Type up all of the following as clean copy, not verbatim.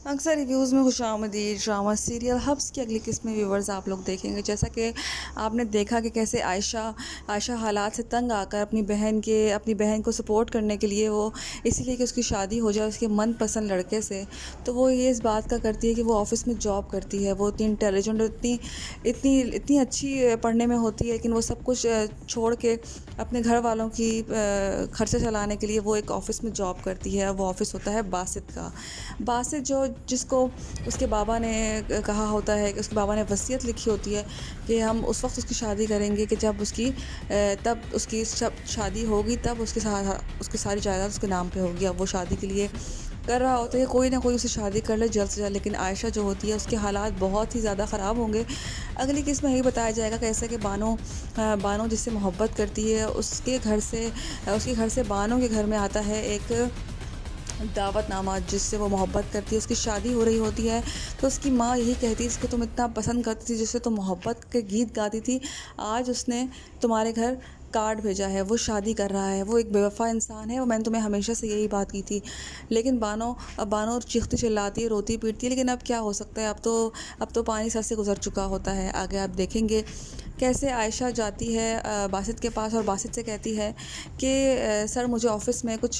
अक्सर रिव्यूज़ में खुशामदीद drama serial hubs की अगली किस्म में व्यूवर्स आप लोग देखेंगे। जैसा कि आपने देखा कि कैसे आयशा आयशा हालात से तंग आकर अपनी बहन को सपोर्ट करने के लिए वो इसीलिए कि उसकी शादी हो जाए उसके मनपसंद लड़के से, तो वो ये इस बात का करती है कि वो ऑफ़िस में जॉब करती है। वो इतनी इंटेलिजेंट और इतनी इतनी इतनी अच्छी पढ़ने में होती है, लेकिन वो सब कुछ छोड़ के अपने घर वालों की खर्चा चलाने के लिए वो एक ऑफ़िस में जॉब करती है। वो ऑफ़िस होता है बासित का। बासित जो जिसको उसके बाबा ने कहा होता है कि उसके बाबा ने वसीयत लिखी होती है कि हम उस वक्त उसकी शादी करेंगे कि तब उसकी शादी होगी, तब उसकी सारी जायदाद उसके नाम पे होगी। अब वो शादी के लिए कर रहा होता है कोई ना कोई उसे शादी कर ले जल्द से जल्द, लेकिन आयशा जो होती है उसके हालात बहुत ही ज़्यादा ख़राब होंगे। अगली किस्म में यही बताया जाएगा कैसे कि बानो जिससे मोहब्बत करती है उसके घर से बानो के घर में आता है एक दावतनामा जिससे वो मोहब्बत करती है। उसकी शादी हो रही होती है तो उसकी माँ यही कहती है, इसको तुम इतना पसंद करती थी, जिससे तुम मोहब्बत के गीत गाती थी, आज उसने तुम्हारे घर कार्ड भेजा है, वो शादी कर रहा है, वो एक बेवफा इंसान है, और मैंने तुम्हें हमेशा से यही बात की थी। लेकिन बानो चीखती चिल्लाती है, रोती पीटती है, लेकिन अब क्या हो सकता है, अब तो पानी सर से गुजर चुका होता है। आगे आप देखेंगे कैसे आयशा जाती है बासित के पास और बासित से कहती है कि सर मुझे ऑफ़िस में कुछ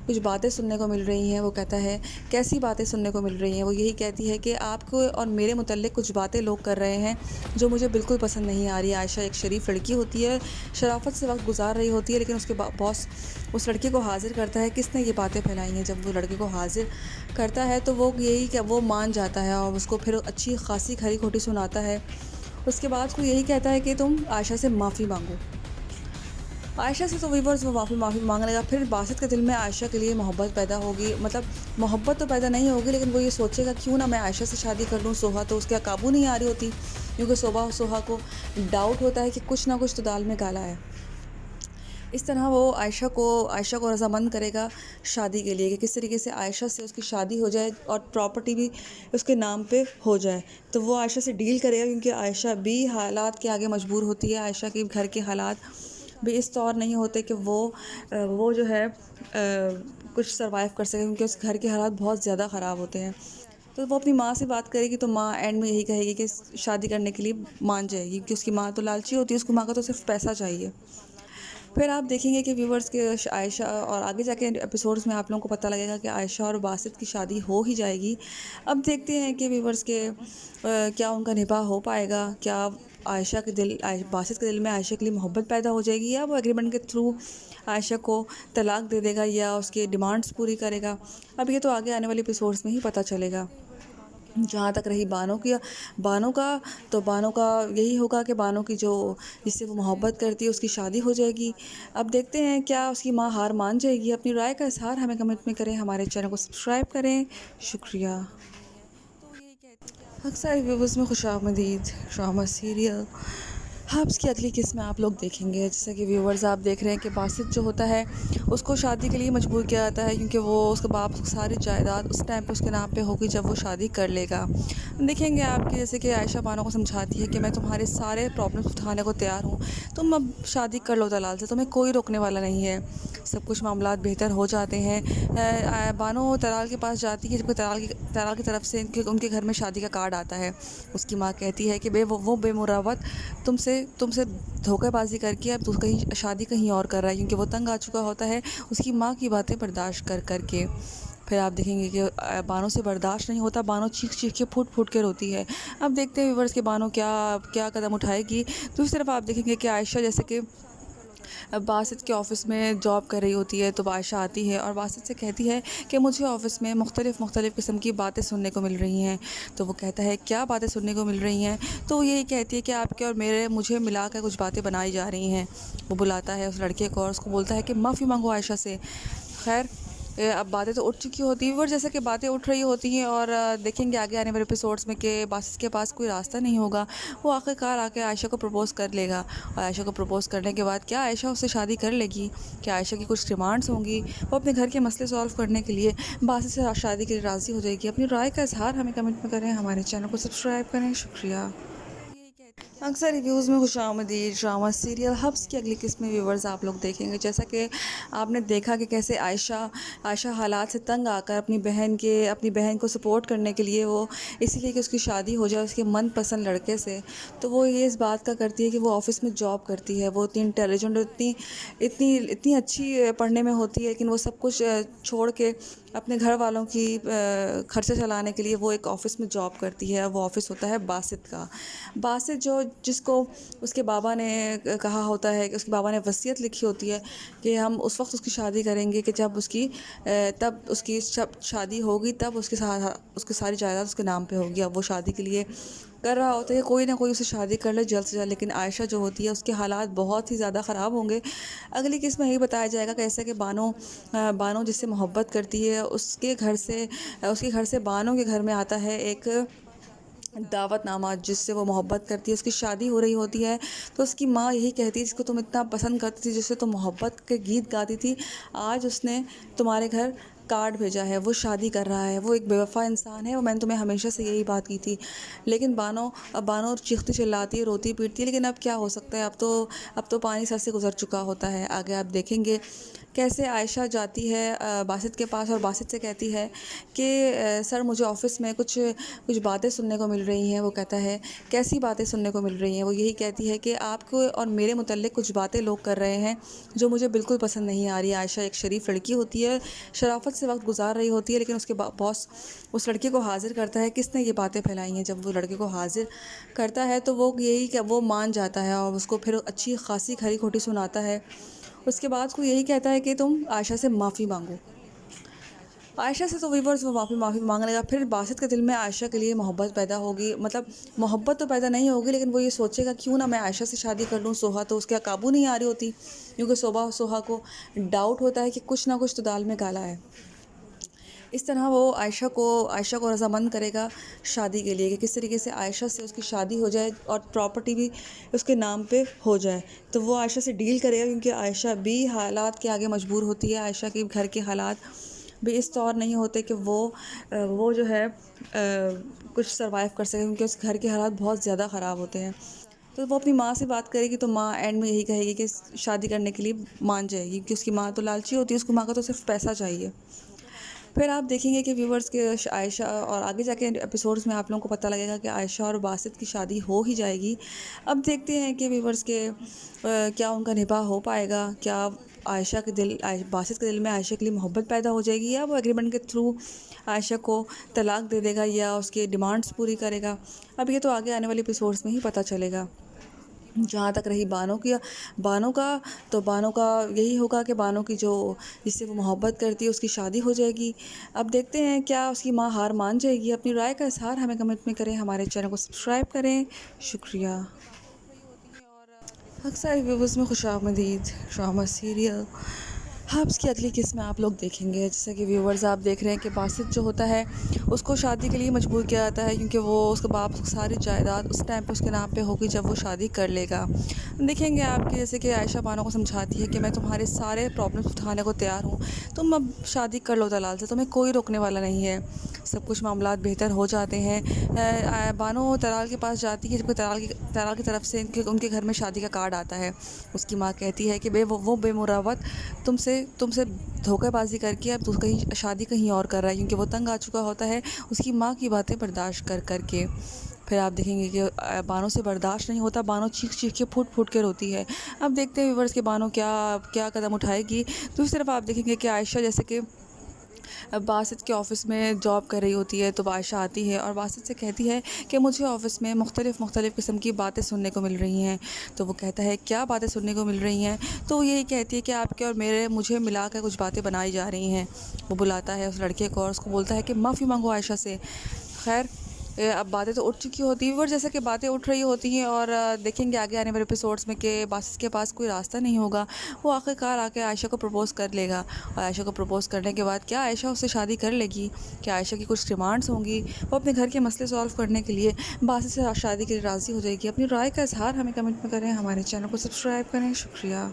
कुछ बातें सुनने को मिल रही हैं। वो कहता है कैसी बातें सुनने को मिल रही हैं? वो यही कहती है कि आपको और मेरे मुतल्लिक़ कुछ बातें लोग कर रहे हैं जो मुझे बिल्कुल पसंद नहीं आ रही है। आयशा एक शरीफ लड़की होती है, शराफ़त से वक्त गुजार रही होती है, लेकिन उसके बॉस उस लड़के को हाज़िर करता है, किसने ये बातें फैलाई हैं। जब वो लड़के को हाज़िर करता है तो वो मान जाता है और उसको फिर अच्छी खासी खरी खोटी सुनाता है। उसके बाद वो यही कहता है कि तुम आयशा से माफ़ी मांगो। आयशा से तो वीवर्स वो माफ़ी मांग लेगा। फिर बासित के दिल में आयशा के लिए मोहब्बत पैदा होगी, मतलब मोहब्बत तो पैदा नहीं होगी, लेकिन वो ये सोचेगा क्यों ना मैं आयशा से शादी कर लूँ। सोहा तो उसके काबू नहीं आ रही होती, क्योंकि सोहा को डाउट होता है कि कुछ ना कुछ तो दाल में काला है। इस तरह वो आयशा को रज़ामंद करेगा शादी के लिए कि किस तरीके से आयशा से उसकी शादी हो जाए और प्रॉपर्टी भी उसके नाम पे हो जाए। तो वो आयशा से डील करेगा, क्योंकि आयशा भी हालात के आगे मजबूर होती है। आयशा के घर के हालात भी इस तौर नहीं होते कि वो जो है कुछ सर्वाइव कर सके, क्योंकि उस घर के हालात बहुत ज़्यादा ख़राब होते हैं। तो वो अपनी माँ से बात करेगी तो माँ एंड में यही कहेगी कि शादी करने के लिए मान जाएगी, क्योंकि उसकी माँ तो लालची होती है, उसकी माँ का तो सिर्फ पैसा चाहिए। फिर आप देखेंगे कि व्यूवर्स के आयशा और आगे जाके एपिसोड्स में आप लोगों को पता लगेगा कि आयशा और बासित की शादी हो ही जाएगी। अब देखते हैं कि व्यूवर्स के क्या उनका निभाह हो पाएगा, क्या बासित के दिल में आयशा के लिए मोहब्बत पैदा हो जाएगी, या वो एग्रीमेंट के थ्रू आयशा को तलाक दे देगा या उसकी डिमांड्स पूरी करेगा। अब ये तो आगे आने वाले एपिसोड्स में ही पता चलेगा। जहाँ तक रही बानों का तो बानों का यही होगा कि बानों की जो जिससे वो मोहब्बत करती है उसकी शादी हो जाएगी। अब देखते हैं क्या उसकी माँ हार मान जाएगी। अपनी राय का इज़हार हमें कमेंट में करें, हमारे चैनल को सब्सक्राइब करें। शुक्रिया। अक्सर रिव्यूज़ में खुशामदीद ड्रामा सीरियल हब्स की अगली किस्म में आप लोग देखेंगे। जैसा कि व्यूवर्स आप देख रहे हैं कि बासित जो होता है उसको शादी के लिए मजबूर किया जाता है, क्योंकि वो उसके बाप की सारी जायदाद उस टाइम पे उसके नाम पे होगी जब वो शादी कर लेगा। देखेंगे आप कि जैसे कि आयशा बानो को समझाती है कि मैं तुम्हारे सारे प्रॉब्लम्स उठाने को तैयार हूँ, तुम अब शादी कर लो दलाल से, तुम्हें कोई रोकने वाला नहीं है, सब कुछ मामलात बेहतर हो जाते हैं। बानो तलाल के पास जाती है, जबकि तलाल की तरफ से उनके घर में शादी का कार्ड आता है। उसकी माँ कहती है कि वो बेमुरवत तुमसे धोखेबाजी करके अब कहीं शादी कहीं और कर रहा है, क्योंकि वो तंग आ चुका होता है उसकी माँ की बातें बर्दाश्त कर के। फिर आप देखेंगे कि बानो से बर्दाश्त नहीं होता, बानो चीख चीख के फूट फूट के रोती है। अब देखते हैं व्यूवर्स के बानो क्या क्या कदम उठाएगी। दूसरी तरफ आप देखेंगे कि आयशा जैसे कि बासित के ऑफ़िस में जॉब कर रही होती है, तो आयशा आती है और बासित से कहती है कि मुझे ऑफ़िस में मुख्तलिफ़ किस्म की बातें सुनने को मिल रही हैं। तो वो कहता है क्या बातें सुनने को मिल रही हैं? तो वो यही कहती है कि आपके और मुझे मिला कर कुछ बातें बनाई जा रही हैं। वो बुलाता है उस लड़के को और उसको बोलता है कि माफ़ी मांगो आयशा से। खैर अब बातें तो उठ चुकी होती हैं, और जैसे कि बातें उठ रही होती हैं और देखेंगे आगे आने वाले एपिसोड्स में कि बासित के पास कोई रास्ता नहीं होगा। वो आखिरकार आके आयशा को प्रपोज़ कर लेगा, और आयशा को प्रपोज़ करने के बाद क्या आयशा उससे शादी कर लेगी? क्या आयशा की कुछ डिमांड्स होंगी? वो अपने घर के मसले सॉल्व करने के लिए बासित से शादी के लिए राज़ी हो जाएगी? अपनी राय का इज़हार हमें कमेंट में करें, हमारे चैनल को सब्सक्राइब करें। शुक्रिया। अक्सर रिव्यूज़ में खुशामदीद ड्रामा सीरियल हब्स की अगली किस्म में व्यूवर्स आप लोग देखेंगे। जैसा कि आपने देखा कि कैसे आयशा आयशा हालात से तंग आकर अपनी बहन को सपोर्ट करने के लिए वो इसीलिए कि उसकी शादी हो जाए उसके मनपसंद लड़के से, तो वो ये इस बात का करती है कि वो ऑफ़िस में जॉब करती है। वो इतनी इंटेलिजेंट और इतनी इतनी इतनी अच्छी पढ़ने में होती है, लेकिन वो सब कुछ छोड़ के अपने घर वालों की खर्चा चलाने के लिए वो एक ऑफ़िस में जॉब करती है। वो ऑफ़िस होता है बासित का। बासित जो जिसको उसके बाबा ने कहा होता है कि उसके बाबा ने वसीयत लिखी होती है कि हम उस वक्त उसकी शादी करेंगे कि तब उसकी जब शादी होगी तब उसकी सारी जायदाद उसके नाम पे होगी। अब वो शादी के लिए कर रहा होता है कोई ना कोई उसे शादी कर ले जल्द से जल्द, लेकिन आयशा जो होती है उसके हालात बहुत ही ज़्यादा ख़राब होंगे। अगली किस्म में यही बताया जाएगा कैसे कि बानो जिससे मोहब्बत करती है उसके घर से बानो के घर में आता है एक दावतनामा जिससे वो मोहब्बत करती है। उसकी शादी हो रही होती है तो उसकी माँ यही कहती है जिसको तुम इतना पसंद करती थी, जिससे तुम मोहब्बत के गीत गाती थी, आज उसने तुम्हारे घर कार्ड भेजा है, वो शादी कर रहा है, वो एक बेवफा इंसान है। और मैंने तुम्हें हमेशा से यही बात की थी। लेकिन बानो चीखती चिल्लाती है, रोती पीटती है, लेकिन अब क्या हो सकता है, अब तो पानी सर से गुजर चुका होता है। आगे आप देखेंगे कैसे आयशा जाती है बासित के पास और बासित से कहती है कि सर मुझे ऑफ़िस में कुछ कुछ बातें सुनने को मिल रही हैं। वो कहता है कैसी बातें सुनने को मिल रही हैं। वो यही कहती है कि आपको और मेरे मुतल्लिक़ कुछ बातें लोग कर रहे हैं जो मुझे बिल्कुल पसंद नहीं आ रही है। आयशा एक शरीफ लड़की होती है, शराफत से वक्त गुजार रही होती है, लेकिन उसके बॉस उस लड़के को हाजिर करता है किसने ये बातें फैलाई हैं। जब वो लड़के को हाजिर करता है तो वो मान जाता है और उसको फिर अच्छी खासी खरी खोटी सुनाता है। उसके बाद वो यही कहता है कि तुम आयशा से माफ़ी मांगो। आयशा से तो वीवर्स वो माफ़ी मांग लेगा। फिर बासित के दिल में आयशा के लिए मोहब्बत पैदा होगी, मतलब मोहब्बत तो पैदा नहीं होगी, लेकिन वो ये सोचेगा क्यों ना मैं आयशा से शादी कर लूँ। सोहा तो उसके काबू नहीं आ रही होती, क्योंकि सोहा को डाउट होता है कि कुछ ना कुछ तो दाल में काला है। इस तरह वो आयशा को रज़ामंद करेगा शादी के लिए कि किस तरीके से आयशा से उसकी शादी हो जाए और प्रॉपर्टी भी उसके नाम पे हो जाए। तो वो आयशा से डील करेगा, क्योंकि आयशा भी हालात के आगे मजबूर होती है। आयशा के घर के हालात भी इस तौर नहीं होते कि वो जो है कुछ सर्वाइव कर सके, क्योंकि उस घर के हालात बहुत ज़्यादा ख़राब होते हैं। तो वो अपनी माँ से बात करेगी तो माँ एंड में यही कहेगी कि शादी करने के लिए मान जाएगी, क्योंकि उसकी माँ तो लालची होती है, उसकी माँ का तो सिर्फ पैसा चाहिए। फिर आप देखेंगे कि व्यूवर्स के आयशा और आगे जाके एपिसोड्स में आप लोगों को पता लगेगा कि आयशा और बासित की शादी हो ही जाएगी। अब देखते हैं कि व्यूवर्स के क्या उनका निभाह हो पाएगा, क्या बासित के दिल में आयशा के लिए मोहब्बत पैदा हो जाएगी, या वो एग्रीमेंट के थ्रू आयशा को तलाक दे देगा या उसकी डिमांड्स पूरी करेगा। अब ये तो आगे आने वाले एपिसोड्स में ही पता चलेगा। जहाँ तक रही बानो का यही होगा कि बानो की जो जिससे वो मोहब्बत करती है उसकी शादी हो जाएगी। अब देखते हैं क्या उसकी माँ हार मान जाएगी। अपनी राय का इज़हार हमें कमेंट में करें, हमारे चैनल को सब्सक्राइब करें। शुक्रिया। अक्सर व्यूवर्स में खुशामदीद ड्रामा सीरियल हब्स की अगली किस्म आप लोग देखेंगे। जैसा कि व्यूवर्स आप देख रहे हैं कि बासित जो होता है उसको शादी के लिए मजबूर किया जाता है, क्योंकि वो उसके बाप सारी जायदाद उस टाइम पे उसके नाम पे होगी जब वो शादी कर लेगा। देखेंगे आपके जैसे कि आयशा बानो को समझाती है कि मैं तुम्हारे सारे प्रॉब्लम्स उठाने को तैयार हूँ, तुम अब शादी कर लो दलाल से, तुम्हें कोई रोकने वाला नहीं है, सब कुछ मामलात बेहतर हो जाते हैं। बानो तलाल के पास जाती है, जबकि तलाल की तरफ से उनके घर में शादी का कार्ड आता है। उसकी माँ कहती है कि वो बेमुरावत तुमसे धोखेबाजी करके अब कहीं शादी कहीं और कर रहा है, क्योंकि वो तंग आ चुका होता है उसकी माँ की बातें बर्दाश्त कर के। फिर आप देखेंगे कि बानो से बर्दाश्त नहीं होता, बानो चीख के फूट के रोती है। अब देखते हैं व्यूवर्स के बानो क्या कदम उठाएगी। दूसरी तरफ आप देखेंगे कि आयशा जैसे कि बासित के ऑफ़िस में जॉब कर रही होती है, तो आयशा आती है और बासित से कहती है कि मुझे ऑफ़िस में मुख्तलिफ़ किस्म की बातें सुनने को मिल रही हैं। तो वो कहता है क्या बातें सुनने को मिल रही हैं। तो यही कहती है कि आपके और मुझे मिला कर कुछ बातें बनाई जा रही हैं। वो बुलाता है उस लड़के को और उसको बोलता है कि माफ़ी मांगो आयशा से। खैर अब बातें तो उठ चुकी होती हैं, और जैसे कि बातें उठ रही होती हैं और देखेंगे आगे आने वाले एपिसोड्स में कि बासित के पास कोई रास्ता नहीं होगा। वो आखिरकार आके आयशा को प्रपोज़ कर लेगा, और आयशा को प्रपोज़ करने के बाद क्या आयशा उससे शादी कर लेगी, क्या आयशा की कुछ डिमांड्स होंगी, वो अपने घर के मसले सॉल्व करने के लिए बासित से शादी के लिए राज़ी हो जाएगी। अपनी राय का इज़हार हमें कमेंट में करें, हमारे चैनल को सब्सक्राइब करें। शुक्रिया।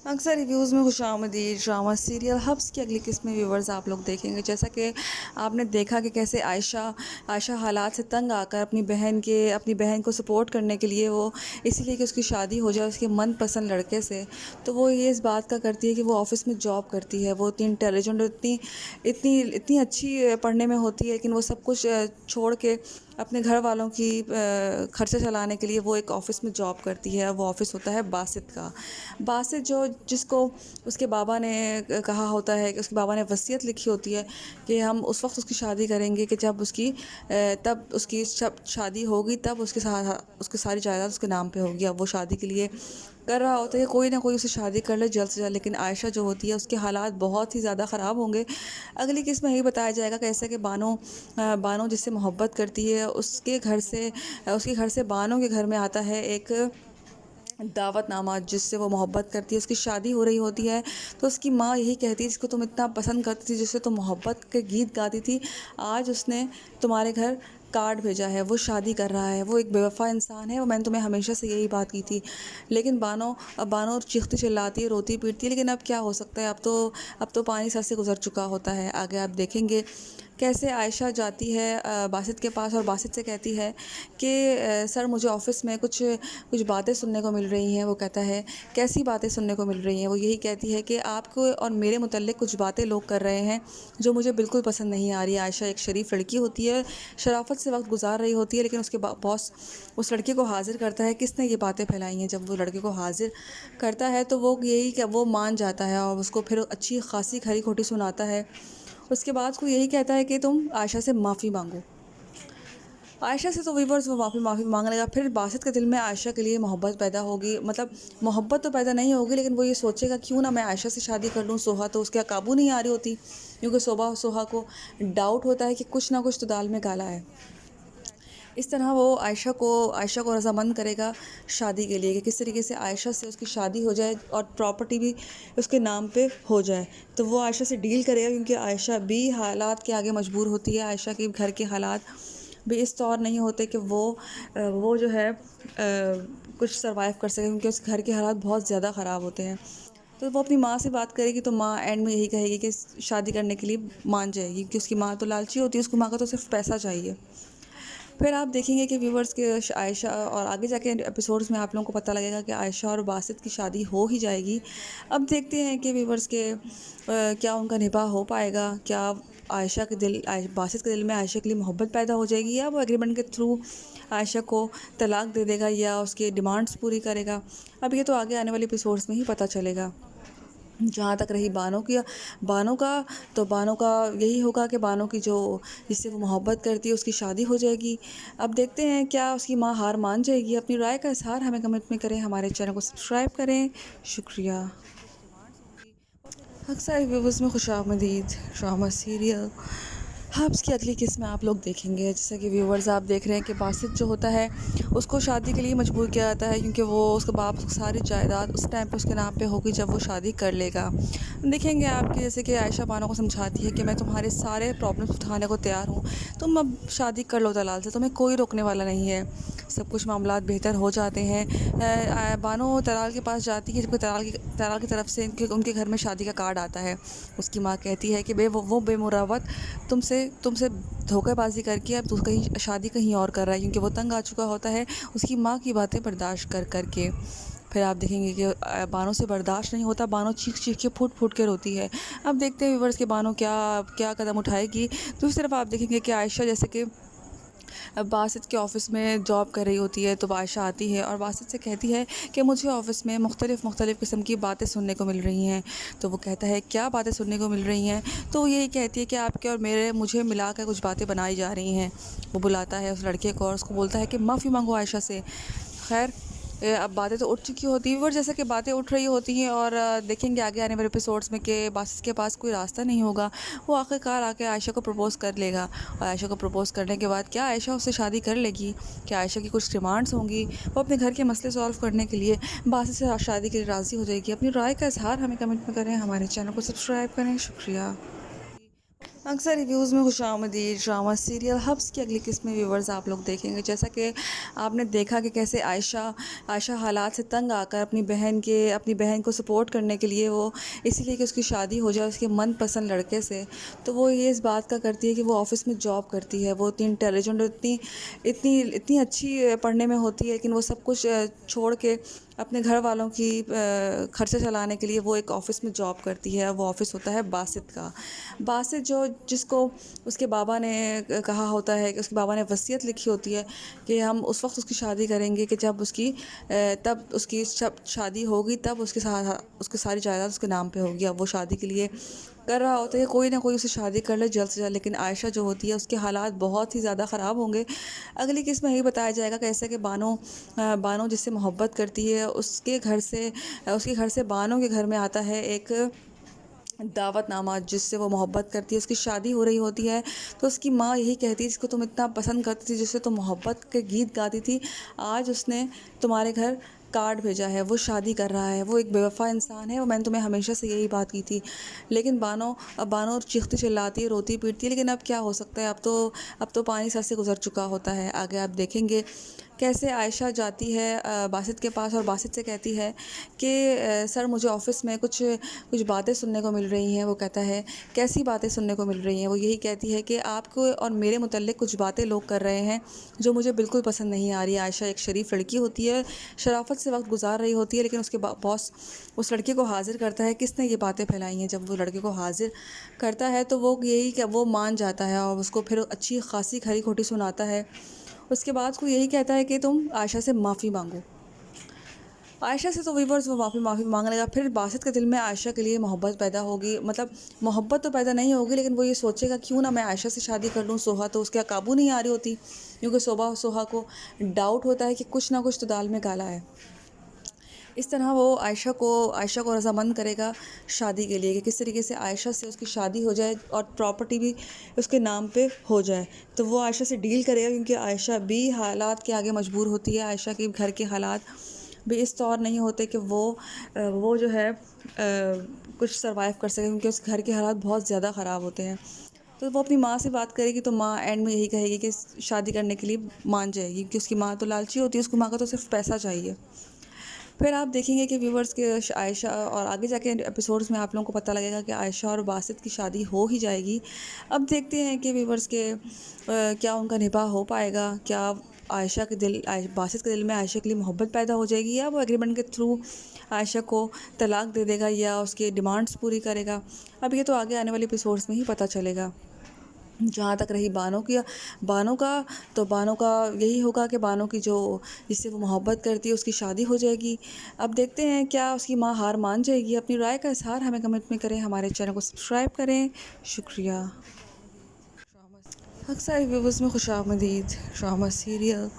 अक्सर रिव्यूज़ में खुशामदीद ड्रामा सीरियल हब्स की अगली किस्म में व्यूवर्स आप लोग देखेंगे। जैसा कि आपने देखा कि कैसे आयशा आयशा हालात से तंग आकर अपनी बहन को सपोर्ट करने के लिए वो इसीलिए कि उसकी शादी हो जाए उसके मनपसंद लड़के से, तो वो ये इस बात का करती है कि वो ऑफ़िस में जॉब करती है। वो इतनी इंटेलिजेंट और इतनी इतनी इतनी अच्छी पढ़ने में होती है, लेकिन वो सब कुछ छोड़ के अपने घर वालों की खर्चा चलाने के लिए वो एक ऑफ़िस में जॉब करती है। वो ऑफ़िस होता है बासित का। बासित जो जिसको उसके बाबा ने कहा होता है कि उसके बाबा ने वसीयत लिखी होती है कि हम उस वक्त उसकी शादी करेंगे कि तब उसकी जब शादी होगी तब उसकी सारी जायदाद उसके नाम पे होगी। अब वो शादी के लिए कर रहा होता है कोई ना कोई उसे शादी कर ले जल्द से जल्द, लेकिन आयशा जो होती है उसके हालात बहुत ही ज़्यादा ख़राब होंगे। अगली किस्म में यही बताया जाएगा कैसे कि बानो जिससे मोहब्बत करती है उसके घर से बानो के घर में आता है एक दावतनामा जिससे वो मोहब्बत करती है। उसकी शादी हो रही होती है तो उसकी माँ यही कहती है जिसको तुम इतना पसंद करती थी, जिससे तुम मोहब्बत के गीत गाती थी, आज उसने तुम्हारे घर कार्ड भेजा है, वो शादी कर रहा है, वो एक बेवफा इंसान है। वो मैंने तुम्हें हमेशा से यही बात की थी। लेकिन बानो चीखती चिल्लाती है, रोती पीटती है, लेकिन अब क्या हो सकता है, अब तो पानी सर से गुजर चुका होता है। आगे आप देखेंगे कैसे आयशा जाती है बासित के पास और बासित से कहती है कि सर मुझे ऑफ़िस में कुछ कुछ बातें सुनने को मिल रही हैं। वो कहता है कैसी बातें सुनने को मिल रही हैं। वो यही कहती है कि आपको और मेरे मुतल्लिक़ कुछ बातें लोग कर रहे हैं जो मुझे बिल्कुल पसंद नहीं आ रही है। आयशा एक शरीफ लड़की होती है, शराफ़त से वक्त गुजार रही होती है, लेकिन उसके बॉस उस लड़के को हाज़िर करता है किसने ये बातें फैलाई हैं। जब वो लड़के को हाज़िर करता है तो वो मान जाता है और उसको फिर अच्छी खासी खरी खोटी सुनाता है। उसके बाद वो यही कहता है कि तुम आयशा से माफ़ी मांगो। आयशा से तो वीवर्स वो माफ़ी मांग लेगा। फिर बासित के दिल में आयशा के लिए मोहब्बत पैदा होगी, मतलब मोहब्बत तो पैदा नहीं होगी, लेकिन वो ये सोचेगा क्यों ना मैं आयशा से शादी कर लूँ। सोहा तो उसके काबू नहीं आ रही होती, क्योंकि सोहा को डाउट होता है कि कुछ ना कुछ तो दाल में काला है। इस तरह वो आयशा को रज़ामंद करेगा शादी के लिए कि किस तरीके से आयशा से उसकी शादी हो जाए और प्रॉपर्टी भी उसके नाम पे हो जाए। तो वो आयशा से डील करेगा, क्योंकि आयशा भी हालात के आगे मजबूर होती है। आयशा के घर के हालात भी इस तौर नहीं होते कि वो जो है कुछ सर्वाइव कर सके, क्योंकि उसके घर के हालात बहुत ज़्यादा ख़राब होते हैं। तो वो अपनी माँ से बात करेगी तो माँ एंड में यही कहेगी कि शादी करने के लिए मान जाएगी, क्योंकि उसकी माँ तो लालची होती है, उसकी माँ का तो सिर्फ पैसा चाहिए। फिर आप देखेंगे कि व्यूवर्स के आयशा और आगे जाके एपिसोड्स में आप लोगों को पता लगेगा कि आयशा और बासित की शादी हो ही जाएगी। अब देखते हैं कि व्यूवर्स के क्या उनका निभाह हो पाएगा, क्या बासित के दिल में आयशा के लिए मोहब्बत पैदा हो जाएगी, या वो एग्रीमेंट के थ्रू आयशा को तलाक दे देगा या उसकी डिमांड्स पूरी करेगा। अब ये तो आगे आने वाले एपिसोड्स में ही पता चलेगा। जहाँ तक रही बानो का यही होगा कि बानो की जो जिससे वो मोहब्बत करती है उसकी शादी हो जाएगी। अब देखते हैं क्या उसकी माँ हार मान जाएगी। अपनी राय का इज़हार हमें कमेंट में करें, हमारे चैनल को सब्सक्राइब करें। शुक्रिया। अक्सर व्यूवर्स में खुशामदीद ड्रामा सीरियल हब्स की अगली किस्म आप लोग देखेंगे। जैसा कि व्यूवर्स आप देख रहे हैं कि बासित जो होता है उसको शादी के लिए मजबूर किया जाता है, क्योंकि वो उसके बाप सारी जायदाद उस टाइम पे उसके नाम पे होगी जब वो शादी कर लेगा। देखेंगे आपके जैसे कि आयशा बानो को समझाती है कि मैं तुम्हारे सारे प्रॉब्लम्स उठाने को तैयार हूँ, तुम अब शादी कर लो दलाल से, तुम्हें कोई रोकने वाला नहीं है, सब कुछ मामलात बेहतर हो जाते हैं। बानो तलाल के पास जाती है, जबकि तलाल की तरफ से उनके घर में शादी का कार्ड आता है। उसकी माँ कहती है कि वो बेमुरावत तुमसे धोखेबाजी करके अब कहीं शादी कहीं और कर रहा है, क्योंकि वो तंग आ चुका होता है उसकी माँ की बातें बर्दाश्त कर के। फिर आप देखेंगे कि बानो से बर्दाश्त नहीं होता, बानो चीख चीख के फूट के रोती है। अब देखते हैं व्यूवर्स के बानो क्या कदम उठाएगी। दूसरी तरफ आप देखेंगे कि आयशा जैसे कि बासित के ऑफ़िस में जॉब कर रही होती है, तो आयशा आती है और बासित से कहती है कि मुझे ऑफ़िस में मुख्तलिफ़ किस्म की बातें सुनने को मिल रही हैं। तो वो कहता है क्या बातें सुनने को मिल रही हैं। तो वो यही कहती है कि आपके और मुझे मिला कर कुछ बातें बनाई जा रही हैं। वो बुलाता है उस लड़के को और उसको बोलता है कि माफ़ी मांगो आयशा से। खैर अब बातें तो उठ चुकी होती हैं, और जैसे कि बातें उठ रही होती हैं और देखेंगे आगे आने वाले एपिसोड्स में कि बासित के पास कोई रास्ता नहीं होगा। वो आखिरकार आके आयशा को प्रपोज़ कर लेगा, और आयशा को प्रपोज़ करने के बाद क्या आयशा उससे शादी कर लेगी, क्या आयशा की कुछ डिमांड्स होंगी, वो अपने घर के मसले सॉल्व करने के लिए बासित से शादी के लिए राज़ी हो जाएगी। अपनी राय का इज़हार हमें कमेंट में करें, हमारे चैनल को सब्सक्राइब करें। शुक्रिया। अक्सर रिव्यूज़ में खुशामदीद ड्रामा सीरियल हब्स की अगली किस्म में व्यूवर्स आप लोग देखेंगे। जैसा कि आपने देखा कि कैसे आयशा आयशा हालात से तंग आकर अपनी बहन को सपोर्ट करने के लिए वो इसीलिए कि उसकी शादी हो जाए उसके मनपसंद लड़के से, तो वो ये इस बात का करती है कि वो ऑफ़िस में जॉब करती है। वो इतनी इंटेलिजेंट और इतनी इतनी इतनी अच्छी पढ़ने में होती है, लेकिन वो सब कुछ छोड़ के अपने घर वालों की खर्चा चलाने के लिए वो एक ऑफ़िस में जॉब करती है। वो ऑफ़िस होता है बासित का। बासित जो जिसको उसके बाबा ने कहा होता है कि उसके बाबा ने वसीयत लिखी होती है कि हम उस वक्त उसकी शादी करेंगे कि तब उसकी जब शादी होगी तब उसकी सारी जायदाद उसके नाम पे होगी। अब वो शादी के लिए कर रहा होता है कोई ना कोई उसे शादी कर ले जल्द से जल्द, लेकिन आयशा जो होती है उसके हालात बहुत ही ज़्यादा ख़राब होंगे। अगली किस्म में यही बताया जाएगा कैसे कि बानो जिससे मोहब्बत करती है उसके घर से बानो के घर में आता है एक दावतनामा जिससे वो मोहब्बत करती है। उसकी शादी हो रही होती है तो उसकी माँ यही कहती है जिसको तुम इतना पसंद करती थी, जिससे तुम मोहब्बत के गीत गाती थी, आज उसने तुम्हारे घर कार्ड भेजा है, वो शादी कर रहा है, वो एक बेवफा इंसान है। और मैंने तुम्हें हमेशा से यही बात की थी। लेकिन बानो चीखती चिल्लाती है, रोती पीटती है, लेकिन अब क्या हो सकता है, अब तो पानी सर से गुजर चुका होता है। आगे आप देखेंगे कैसे आयशा जाती है बासित के पास और बासित से कहती है कि सर मुझे ऑफ़िस में कुछ कुछ बातें सुनने को मिल रही हैं। वो कहता है कैसी बातें सुनने को मिल रही हैं। वो यही कहती है कि आपको और मेरे मुतल्लिक़ कुछ बातें लोग कर रहे हैं जो मुझे बिल्कुल पसंद नहीं आ रही है। आयशा एक शरीफ लड़की होती है, शराफत से वक्त गुजार रही होती है, लेकिन उसके बॉस उस लड़के को हाजिर करता है किसने ये बातें फैलाई हैं। जब वो लड़के को हाजिर करता है तो वो मान जाता है और उसको फिर अच्छी खासी खरी खोटी सुनाता है। उसके बाद वो यही कहता है कि तुम आयशा से माफ़ी मांगो। आयशा से तो वीवर्स वो माफ़ी मांग लेगा। फिर बासित के दिल में आयशा के लिए मोहब्बत पैदा होगी, मतलब मोहब्बत तो पैदा नहीं होगी, लेकिन वो ये सोचेगा क्यों ना मैं आयशा से शादी कर लूँ। सोहा तो उसके काबू नहीं आ रही होती, क्योंकि सोहा को डाउट होता है कि कुछ ना कुछ तो दाल में काला है। इस तरह वो आयशा को रज़ामंद करेगा शादी के लिए कि किस तरीके से आयशा से उसकी शादी हो जाए और प्रॉपर्टी भी उसके नाम पे हो जाए। तो वो आयशा से डील करेगा, क्योंकि आयशा भी हालात के आगे मजबूर होती है। आयशा के घर के हालात भी इस तौर नहीं होते कि वो जो है कुछ सर्वाइव कर सके, क्योंकि उस घर के हालात बहुत ज़्यादा ख़राब होते हैं। तो वो अपनी माँ से बात करेगी तो माँ एंड में यही कहेगी कि शादी करने के लिए मान जाएगी, क्योंकि उसकी माँ तो लालची होती है, उसकी माँ का तो सिर्फ पैसा चाहिए। फिर आप देखेंगे कि व्यूवर्स के आयशा और आगे जाके एपिसोड्स में आप लोगों को पता लगेगा कि आयशा और बासित की शादी हो ही जाएगी। अब देखते हैं कि व्यूवर्स के क्या उनका निभाह हो पाएगा, क्या बासित के दिल में आयशा के लिए मोहब्बत पैदा हो जाएगी, या वो एग्रीमेंट के थ्रू आयशा को तलाक दे देगा या उसकी डिमांड्स पूरी करेगा। अब ये तो आगे आने वाले एपिसोड्स में ही पता चलेगा। जहाँ तक रही बानो का यही होगा कि बानो की जो जिससे वो मोहब्बत करती है उसकी शादी हो जाएगी। अब देखते हैं क्या उसकी माँ हार मान जाएगी। अपनी राय का इज़हार हमें कमेंट में करें, हमारे चैनल को सब्सक्राइब करें। शुक्रिया। अक्सर व्यूवर्स में खुशामदीद ड्रामा सीरियल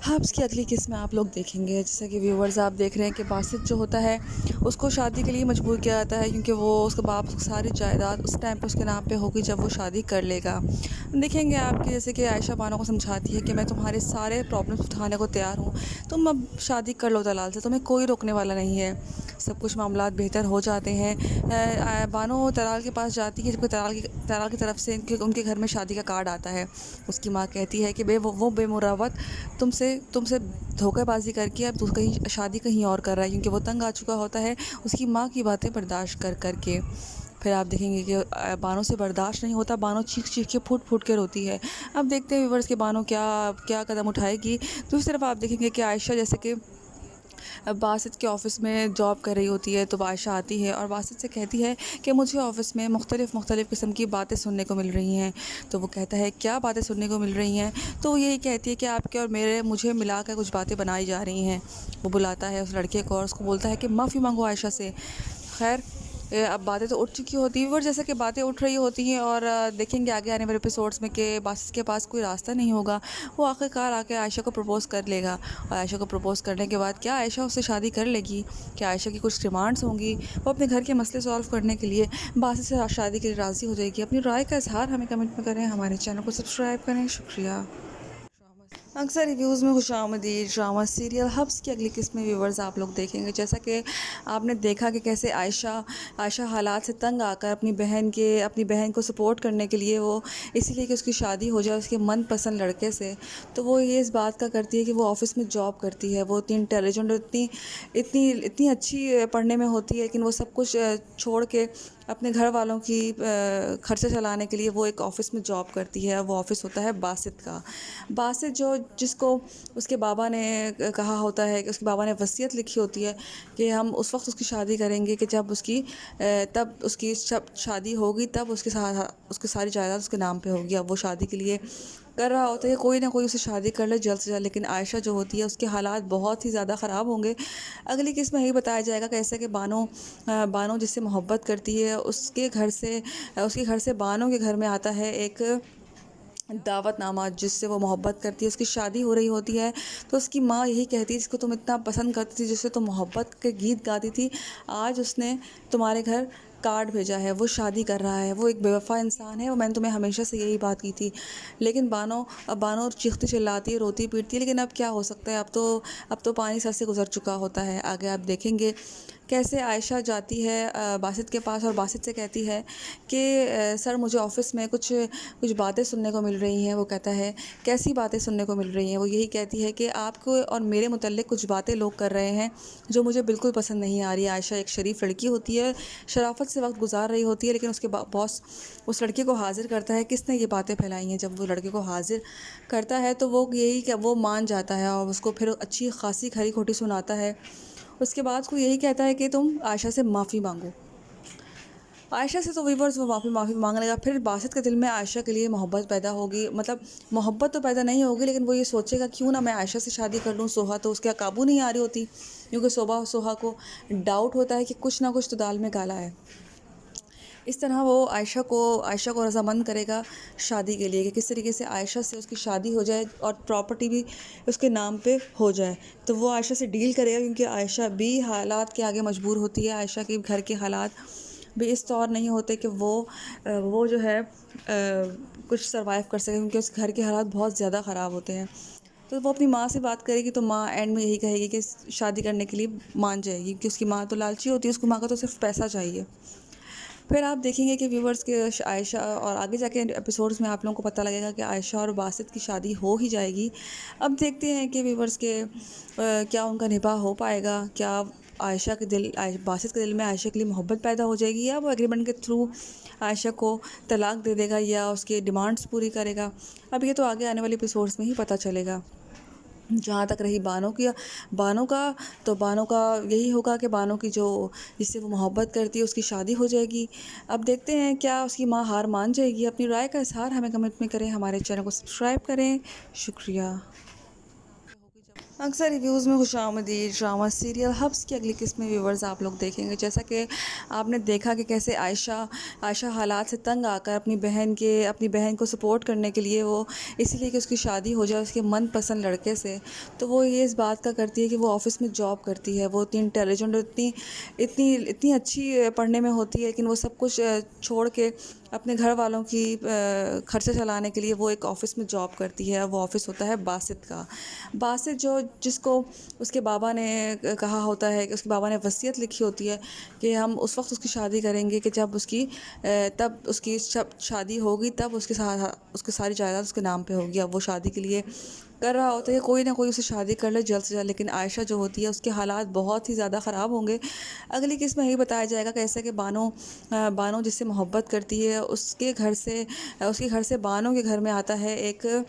हब्स की अगली किस्म आप लोग देखेंगे। जैसा कि व्यूवर्स आप देख रहे हैं कि बासित जो होता है उसको शादी के लिए मजबूर किया जाता है, क्योंकि वो उसके बाप सारी जायदाद उस टाइम पे उसके नाम पे होगी जब वो शादी कर लेगा। देखेंगे आपकी जैसे कि आयशा बानो को समझाती है कि मैं तुम्हारे सारे प्रॉब्लम्स उठाने को तैयार हूँ, तुम अब शादी कर लो दलाल से, तुम्हें कोई रोकने वाला नहीं है, सब कुछ मामलात बेहतर हो जाते हैं। बानो तलाल के पास जाती है, जबकि तलाल की तरफ से उनके घर में शादी का कार्ड आता है। उसकी माँ कहती है कि वो बेमुरवत तुमसे धोखेबाजी करके अब कहीं शादी कहीं और कर रहा है, क्योंकि वो तंग आ चुका होता है उसकी माँ की बातें बर्दाश्त कर के। फिर आप देखेंगे कि बानो से बर्दाश्त नहीं होता, बानो चीख के फूट के रोती है। अब देखते हैं व्यूवर्स के बानो क्या कदम उठाएगी। दूसरी तरफ आप देखेंगे कि आयशा जैसे कि बासित के ऑफ़िस में जॉब कर रही होती है, तो आयशा आती है और बासित से कहती है कि मुझे ऑफ़िस में मुख्तलिफ़ किस्म की बातें सुनने को मिल रही हैं। तो वो कहता है क्या बातें सुनने को मिल रही हैं। तो वो यही कहती है कि आपके और मुझे मिला कर कुछ बातें बनाई जा रही हैं। वो बुलाता है उस लड़के को और उसको बोलता है कि माफ़ी मांगो आयशा से। खैर अब बातें तो उठ चुकी होती हैं, और जैसे कि बातें उठ रही होती हैं और देखेंगे आगे आने वाले एपिसोड्स में कि बासित के पास कोई रास्ता नहीं होगा। वो आखिरकार आके आयशा को प्रपोज़ कर लेगा, और आयशा को प्रपोज़ करने के बाद क्या आयशा उससे शादी कर लेगी, क्या आयशा की कुछ डिमांड्स होंगी, वो अपने घर के मसले सॉल्व करने के लिए बासित से शादी के लिए राज़ी हो जाएगी। अपनी राय का इज़हार हमें कमेंट में करें, हमारे चैनल को सब्सक्राइब करें। शुक्रिया। अक्सर रिव्यूज़ में खुशामदीद ड्रामा सीरियल हब्स की अगली किस्म में व्यूवर्स आप लोग देखेंगे। जैसा कि आपने देखा कि कैसे आयशा आयशा हालात से तंग आकर अपनी बहन को सपोर्ट करने के लिए वो इसीलिए कि उसकी शादी हो जाए उसके मनपसंद लड़के से, तो वो ये इस बात का करती है कि वो ऑफ़िस में जॉब करती है। वो इतनी इंटेलिजेंट और इतनी इतनी इतनी अच्छी पढ़ने में होती है, लेकिन वो सब कुछ छोड़ के अपने घर वालों की खर्चा चलाने के लिए वो एक ऑफ़िस में जॉब करती है। वो ऑफ़िस होता है बासित का। बासित जो जिसको उसके बाबा ने कहा होता है कि उसके बाबा ने वसीयत लिखी होती है कि हम उस वक्त उसकी शादी करेंगे कि तब उसकी शादी होगी, तब उसकी सारी जायदाद उसके नाम पे होगी। अब वो शादी के लिए कर रहा होता है कोई ना कोई उसे शादी कर ले जल्द से जल्द, लेकिन आयशा जो होती है उसके हालात बहुत ही ज़्यादा ख़राब होंगे। अगली किस्म में यही बताया जाएगा कैसे कि बानो जिससे मोहब्बत करती है उसके घर से बानो के घर में आता है एक दावतनामा जिससे वो मोहब्बत करती है। उसकी शादी हो रही होती है तो उसकी माँ यही कहती है, जिसको तुम इतना पसंद करती थी, जिससे तुम मोहब्बत के गीत गाती थी, आज उसने तुम्हारे घर कार्ड भेजा है, वो शादी कर रहा है, वो एक बेवफा इंसान है। और मैंने तुम्हें हमेशा से यही बात की थी। लेकिन बानो चीखती चिल्लाती है, रोती पीटती है, लेकिन अब क्या हो सकता है। अब तो पानी सर से गुजर चुका होता है। आगे आप देखेंगे कैसे आयशा जाती है बासित के पास और बासित से कहती है कि सर मुझे ऑफ़िस में कुछ कुछ बातें सुनने को मिल रही हैं। वो कहता है कैसी बातें सुनने को मिल रही हैं। वो यही कहती है कि आपको और मेरे मुतल्लिक़ कुछ बातें लोग कर रहे हैं जो मुझे बिल्कुल पसंद नहीं आ रही है। आयशा एक शरीफ लड़की होती है, शराफत से वक्त गुजार रही होती है, लेकिन उसके बॉस उस लड़के को हाजिर करता है किसने ये बातें फैलाई हैं। जब वो लड़के को हाजिर करता है तो वो मान जाता है और उसको फिर अच्छी खासी खरी खोटी सुनाता है। उसके बाद वो यही कहता है कि तुम आयशा से माफ़ी मांगो। आयशा से तो वीवर्स वो माफ़ी मांग लेगा। फिर बासित के दिल में आयशा के लिए मोहब्बत पैदा होगी, मतलब मोहब्बत तो पैदा नहीं होगी, लेकिन वो ये सोचेगा क्यों ना मैं आयशा से शादी कर लूँ। सोहा तो उसके काबू नहीं आ रही होती, क्योंकि सोहा को डाउट होता है कि कुछ ना कुछ तो दाल में काला है। इस तरह वो आयशा को रज़ामंद करेगा शादी के लिए कि किस तरीके से आयशा से उसकी शादी हो जाए और प्रॉपर्टी भी उसके नाम पे हो जाए। तो वो आयशा से डील करेगा, क्योंकि आयशा भी हालात के आगे मजबूर होती है। आयशा के घर के हालात भी इस तौर नहीं होते कि वो जो है कुछ सर्वाइव कर सके, क्योंकि उस घर के हालात बहुत ज़्यादा ख़राब होते हैं। तो वो अपनी माँ से बात करेगी तो माँ एंड में यही कहेगी कि शादी करने के लिए मान जाएगी, क्योंकि उसकी माँ तो लालची होती है, उसकी माँ का तो सिर्फ पैसा चाहिए। फिर आप देखेंगे कि व्यूवर्स के आयशा और आगे जाके एपिसोड्स में आप लोगों को पता लगेगा कि आयशा और बासित की शादी हो ही जाएगी। अब देखते हैं कि व्यूवर्स के क्या उनका निभाह हो पाएगा। क्या बासित के दिल में आयशा के लिए मोहब्बत पैदा हो जाएगी, या वो एग्रीमेंट के थ्रू आयशा को तलाक दे देगा या उसके डिमांड्स पूरी करेगा। अब ये तो आगे आने वाले एपिसोड्स में ही पता चलेगा। जहाँ तक रही बानो का तो बानो का यही होगा कि बानो की जो जिससे वो मोहब्बत करती है उसकी शादी हो जाएगी। अब देखते हैं क्या उसकी माँ हार मान जाएगी। अपनी राय का इज़हार हमें कमेंट में करें, हमारे चैनल को सब्सक्राइब करें। शुक्रिया। अक्सर रिव्यूज़ में खुशामदीद ड्रामा सीरियल हब्स की अगली किस्म में व्यूवर्स आप लोग देखेंगे। जैसा कि आपने देखा कि कैसे आयशा हालात से तंग आकर अपनी बहन को सपोर्ट करने के लिए वो इसीलिए कि उसकी शादी हो जाए उसके मनपसंद लड़के से, तो वो ये इस बात का करती है कि वो ऑफ़िस में जॉब करती है। वो इतनी इंटेलिजेंट और इतनी इतनी इतनी अच्छी पढ़ने में होती है, लेकिन वो सब कुछ छोड़ के अपने घर वालों की खर्चा चलाने के लिए वो एक ऑफ़िस में जॉब करती है। वो ऑफ़िस होता है बासित का। बासित जो जिसको उसके बाबा ने कहा होता है कि उसके बाबा ने वसीयत लिखी होती है कि हम उस वक्त उसकी शादी करेंगे कि तब उसकी शादी होगी, तब उसकी सारी जायदाद उसके नाम पे होगी। अब वो शादी के लिए कर रहा होता है कोई ना कोई उसे शादी कर ले जल्द से जल्द, लेकिन आयशा जो होती है उसके हालात बहुत ही ज़्यादा ख़राब होंगे। अगली किस्म में यही बताया जाएगा कैसे कि बानो जिससे मोहब्बत करती है उसके घर से बानो के घर में आता है एक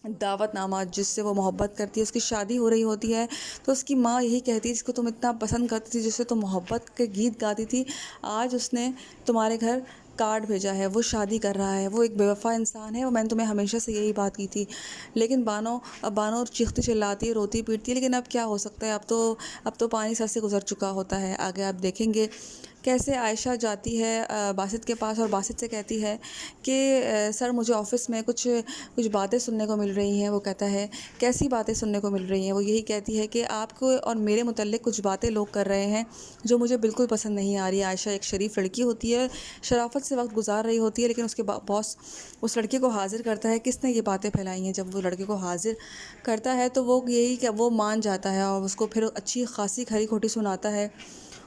दावतनामा जिससे वो मोहब्बत करती है। उसकी शादी हो रही होती है तो उसकी माँ यही कहती है, जिसको तुम इतना पसंद करती थी, जिससे तुम मोहब्बत के गीत गाती थी, आज उसने तुम्हारे घर कार्ड भेजा है, वो शादी कर रहा है, वो एक बेवफा इंसान है। और मैंने तुम्हें हमेशा से यही बात की थी। लेकिन बानो चीखती चिल्लाती है, रोती पीटती है, लेकिन अब क्या हो सकता है। अब तो पानी सर से गुजर चुका होता है। आगे आप देखेंगे कैसे आयशा जाती है बासित के पास और बासित से कहती है कि सर मुझे ऑफ़िस में कुछ कुछ बातें सुनने को मिल रही हैं। वो कहता है कैसी बातें सुनने को मिल रही हैं? वो यही कहती है कि आपको और मेरे मुतल्लिक़ कुछ बातें लोग कर रहे हैं जो मुझे बिल्कुल पसंद नहीं आ रही। आयशा एक शरीफ़ लड़की होती है, शराफ़त से वक्त गुजार रही होती है, लेकिन उसके बॉस उस लड़के को हाज़िर करता है। किसने ये बातें फैलाई हैं? जब वो लड़के को हाज़िर करता है तो वो यही कि वो मान जाता है और उसको फिर अच्छी खासी खरी खोटी सुनाता है।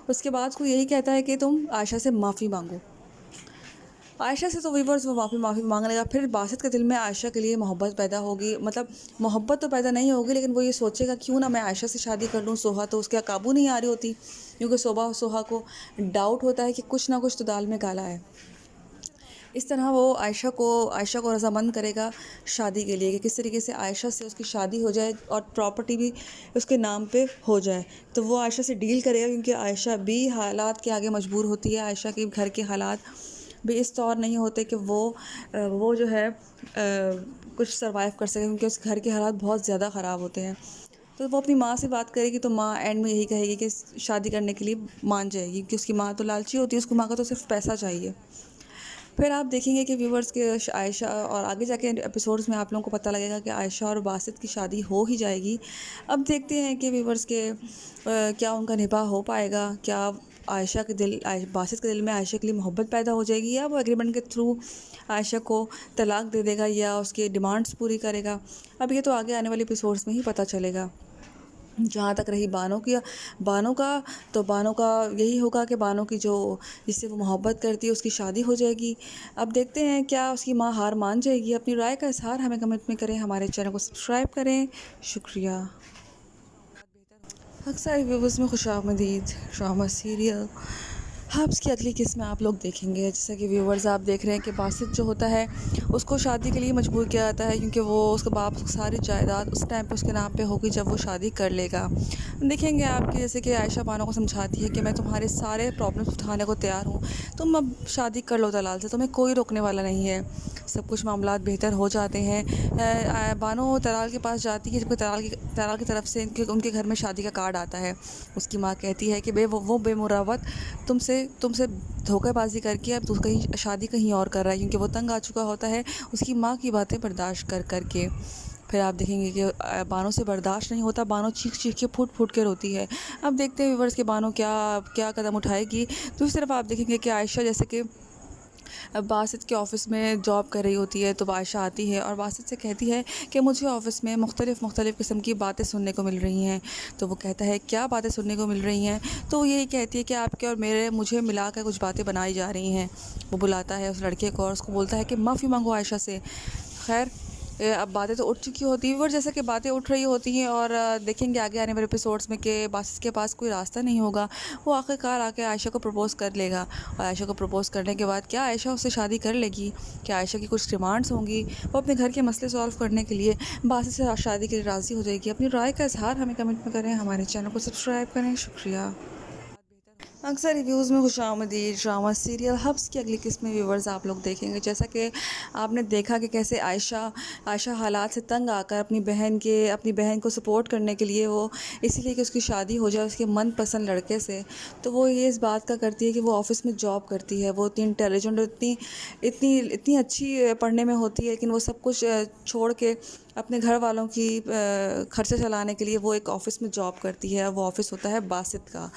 उसके बाद उसको यही कहता है कि तुम आयशा से माफ़ी मांगो। आयशा से तो वीवर्स वो माफ़ी मांगने लगा। फिर बासित के दिल में आयशा के लिए मोहब्बत पैदा होगी। मतलब मोहब्बत तो पैदा नहीं होगी, लेकिन वो ये सोचेगा क्यों ना मैं आयशा से शादी कर लूँ। सोहा तो उसके काबू नहीं आ रही होती, क्योंकि सोहा को डाउट होता है कि कुछ ना कुछ तो दाल में काला है। इस तरह वो आयशा को रज़ामंद करेगा शादी के लिए कि किस तरीके से आयशा से उसकी शादी हो जाए और प्रॉपर्टी भी उसके नाम पे हो जाए। तो वो आयशा से डील करेगा, क्योंकि आयशा भी हालात के आगे मजबूर होती है। आयशा के घर के हालात भी इस तौर नहीं होते कि वो जो है कुछ सर्वाइव कर सके, क्योंकि उस घर के हालात बहुत ज़्यादा ख़राब होते हैं। तो वो अपनी माँ से बात करेगी तो माँ एंड में यही कहेगी कि शादी करने के लिए मान जाएगी, क्योंकि उसकी माँ तो लालची होती है, उसकी माँ का तो सिर्फ पैसा चाहिए। फिर आप देखेंगे कि व्यूवर्स के आयशा और आगे जाके एपिसोड्स में आप लोगों को पता लगेगा कि आयशा और बासित की शादी हो ही जाएगी। अब देखते हैं कि व्यूवर्स के क्या उनका निभाह हो पाएगा। क्या बासित के दिल में आयशा के लिए मोहब्बत पैदा हो जाएगी, या वो एग्रीमेंट के थ्रू आयशा को तलाक दे देगा या उसकी डिमांड्स पूरी करेगा। अब ये तो आगे आने वाले एपिसोड्स में ही पता चलेगा। जहाँ तक रही बानो का तो बानो का यही होगा कि बानो की जो जिससे वो मोहब्बत करती है उसकी शादी हो जाएगी। अब देखते हैं क्या उसकी माँ हार मान जाएगी। अपनी राय का इज़हार हमें कमेंट में करें, हमारे चैनल को सब्सक्राइब करें। शुक्रिया। अक्सर व्यूवर्स में खुशामदीद। ड्रामा सीरियल हब्स की अगली किस्त में आप लोग देखेंगे। जैसा कि व्यूवर्स आप देख रहे हैं कि बासित जो होता है उसको शादी के लिए मजबूर किया जाता है, क्योंकि वो उसके बाप सारी जायदाद उस टाइम पे उसके नाम पे होगी जब वो शादी कर लेगा। देखेंगे आपकी जैसे कि आयशा बानो को समझाती है कि मैं तुम्हारे सारे प्रॉब्लम्स उठाने को तैयार हूँ, तुम अब शादी कर लो दलाल से, तुम्हें कोई रोकने वाला नहीं है। सब कुछ मामलात बेहतर हो जाते हैं। बानो तलाल के पास जाती है, जबकि तलाल की तरफ से उनके घर में शादी का कार्ड आता है। उसकी माँ कहती है कि वो बेमुरवत तुमसे धोखेबाजी करके अब तो कहीं शादी कहीं और कर रहा है, क्योंकि वो तंग आ चुका होता है उसकी माँ की बातें बर्दाश्त कर के। फिर आप देखेंगे कि बानो से बर्दाश्त नहीं होता, बानो चीख के फूट के रोती है। अब देखते हैं व्यूवर्स के बानो क्या कदम उठाएगी। दूसरी तरफ आप देखेंगे कि आयशा जैसे कि बासित के ऑफ़िस में जॉब कर रही होती है, तो आयशा आती है और बासित से कहती है कि मुझे ऑफ़िस में मुख्तलिफ़ किस्म की बातें सुनने को मिल रही हैं। तो वो कहता है क्या बातें सुनने को मिल रही हैं? तो वो यही कहती है कि आपके और मुझे मिला कर कुछ बातें बनाई जा रही हैं। वो बुलाता है उस लड़के को और उसको बोलता है कि माफ़ी मांगो आयशा से। खैर अब बातें तो उठ चुकी होती हैं, और जैसे कि बातें उठ रही होती हैं और देखेंगे आगे आने वाले एपिसोड्स में कि बासित के पास कोई रास्ता नहीं होगा। वो आखिरकार आके आयशा को प्रपोज़ कर लेगा, और आयशा को प्रपोज़ करने के बाद क्या आयशा उससे शादी कर लेगी? क्या आयशा की कुछ डिमांड्स होंगी? वो अपने घर के मसले सॉल्व करने के लिए बासित से शादी के लिए राज़ी हो जाएगी? अपनी राय का इज़हार हमें कमेंट में करें, हमारे चैनल को सब्सक्राइब करें। शुक्रिया। अक्सर रिव्यूज़ में खुशामदीद। ड्रामा सीरियल हब्स की अगली किस्त में व्यूवर्स आप लोग देखेंगे। जैसा कि आपने देखा कि कैसे आयशा हालात से तंग आकर अपनी बहन को सपोर्ट करने के लिए वो इसीलिए कि उसकी शादी हो जाए उसके मनपसंद लड़के से, तो वो ये इस बात का करती है कि वो ऑफ़िस में जॉब करती है। वो इतनी इंटेलिजेंट और इतनी अच्छी पढ़ने में होती है, लेकिन वो सब कुछ छोड़ के अपने घर वालों की खर्चा चलाने के लिए वो एक ऑफ़िस में जॉब करती है। वो ऑफ़िस होता है बासित का।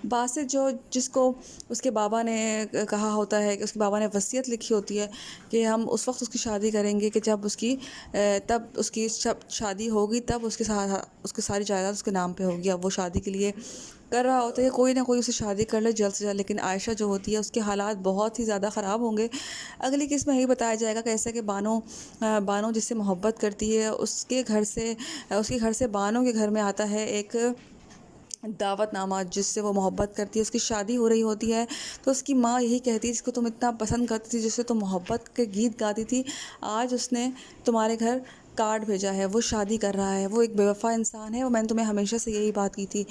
बासित जिसको उसके बाबा ने कहा होता है कि उसके बाबा ने वसीयत लिखी होती है कि हम उस वक्त उसकी शादी करेंगे कि जब उसकी शादी होगी, तब उसकी सारी जायदाद उसके नाम पे होगी। अब वो शादी के लिए कर रहा होता है कि कोई ना कोई उससे शादी कर ले जल्द से जल्द, लेकिन आयशा जो होती है उसके हालात बहुत ही ज़्यादा ख़राब होंगे। अगली किस्त में यही बताया जाएगा कैसे कि बानो जिससे मोहब्बत करती है उसके घर से बानो के घर में आता है एक दावतनामा, जिससे वो मोहब्बत करती है। उसकी शादी हो रही होती है तो उसकी माँ यही कहती है जिसको तुम इतना पसंद करती थी, जिससे तुम मोहब्बत के गीत गाती थी, आज उसने तुम्हारे घर कार्ड भेजा है, वो शादी कर रहा है, वो एक बेवफ़ा इंसान है, और मैंने तुम्हें हमेशा से यही बात की थी।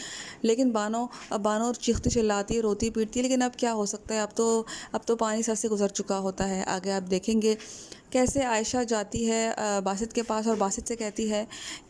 लेकिन अब बानो चीखती चिल्लाती है, रोती पीटती है, लेकिन अब क्या हो सकता है, अब तो पानी सर से गुज़र चुका होता है। आगे आप देखेंगे कैसे आयशा जाती है बासित के पास और बासित से कहती है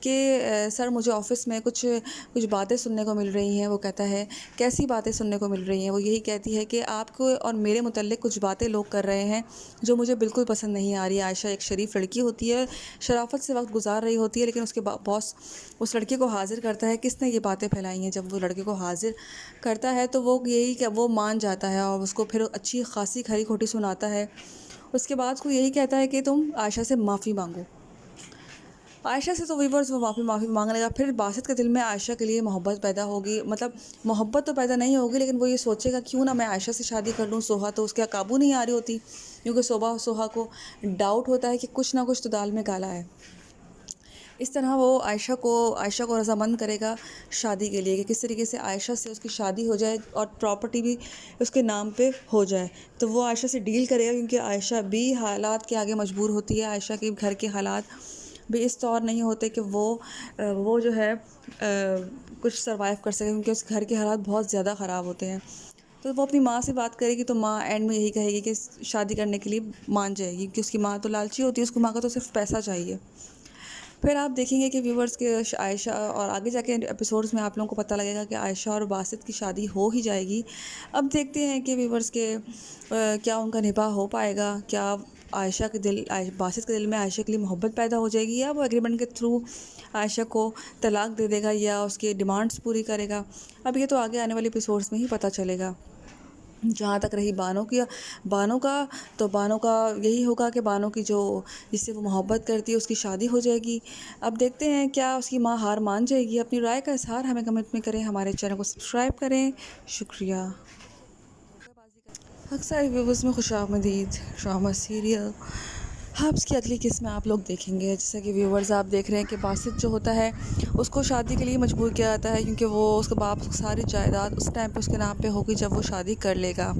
कि सर मुझे ऑफ़िस में कुछ कुछ बातें सुनने को मिल रही हैं। वो कहता है कैसी बातें सुनने को मिल रही हैं? वो यही कहती है कि आपको और मेरे मुतल्लिक़ कुछ बातें लोग कर रहे हैं जो मुझे बिल्कुल पसंद नहीं आ रही। आयशा एक शरीफ लड़की होती है, शराफ़त से वक्त गुजार रही होती है, लेकिन उसके बॉस उस लड़के को हाज़िर करता है। किसने ये बातें फैलाई हैं? जब वो लड़के को हाज़िर करता है तो वो मान जाता है और उसको फिर अच्छी खासी खरी खोटी सुनाता है। उसके बाद उसको यही कहता है कि तुम आयशा से माफ़ी मांगो। आयशा से तो वीवर्स वो माफ़ी मांगने लगा। फिर बासित के दिल में आयशा के लिए मोहब्बत पैदा होगी, मतलब मोहब्बत तो पैदा नहीं होगी, लेकिन वो ये सोचेगा क्यों ना मैं आयशा से शादी कर लूँ। सोहा तो उसके काबू नहीं आ रही होती, क्योंकि सोहा को डाउट होता है कि कुछ ना कुछ तो दाल में काला है। इस तरह वो आयशा को रज़ामंद करेगा शादी के लिए कि किस तरीके से आयशा से उसकी शादी हो जाए और प्रॉपर्टी भी उसके नाम पे हो जाए। तो वो आयशा से डील करेगा, क्योंकि आयशा भी हालात के आगे मजबूर होती है। आयशा के घर के हालात भी इस तौर नहीं होते कि वो जो है कुछ सर्वाइव कर सके, क्योंकि उस घर के हालात बहुत ज़्यादा ख़राब होते हैं। तो वो अपनी माँ से बात करेगी तो माँ एंड में यही कहेगी कि शादी करने के लिए मान जाएगी, क्योंकि उसकी माँ तो लालची होती है, उसकी माँ का तो सिर्फ पैसा चाहिए। फिर आप देखेंगे कि व्यूवर्स के आयशा और आगे जाके एपिसोड्स में आप लोगों को पता लगेगा कि आयशा और बासित की शादी हो ही जाएगी। अब देखते हैं कि व्यूवर्स के क्या उनका निभाह हो पाएगा, क्या बासित के दिल में आयशा के लिए मोहब्बत पैदा हो जाएगी, या वो एग्रीमेंट के थ्रू आयशा को तलाक दे देगा या उसकी डिमांड्स पूरी करेगा। अब ये तो आगे आने वाले एपिसोड्स में ही पता चलेगा। जहाँ तक रही बानो का तो बानो का यही होगा कि बानो की जो जिससे वो मोहब्बत करती है उसकी शादी हो जाएगी। अब देखते हैं क्या उसकी माँ हार मान जाएगी। अपनी राय का इज़हार हमें कमेंट में करें, हमारे चैनल को सब्सक्राइब करें। शुक्रिया। अक्सर व्यूवर्स में खुशामदीद। ड्रामा सीरियल हब्स की अगली किस्त में आप लोग देखेंगे। जैसा कि व्यूवर्स आप देख रहे हैं कि बासित जो होता है उसको शादी के लिए मजबूर किया जाता है, क्योंकि वो उसके बाप सारी जायदाद उस टाइम पे उसके नाम पे होगी जब वो शादी कर लेगा।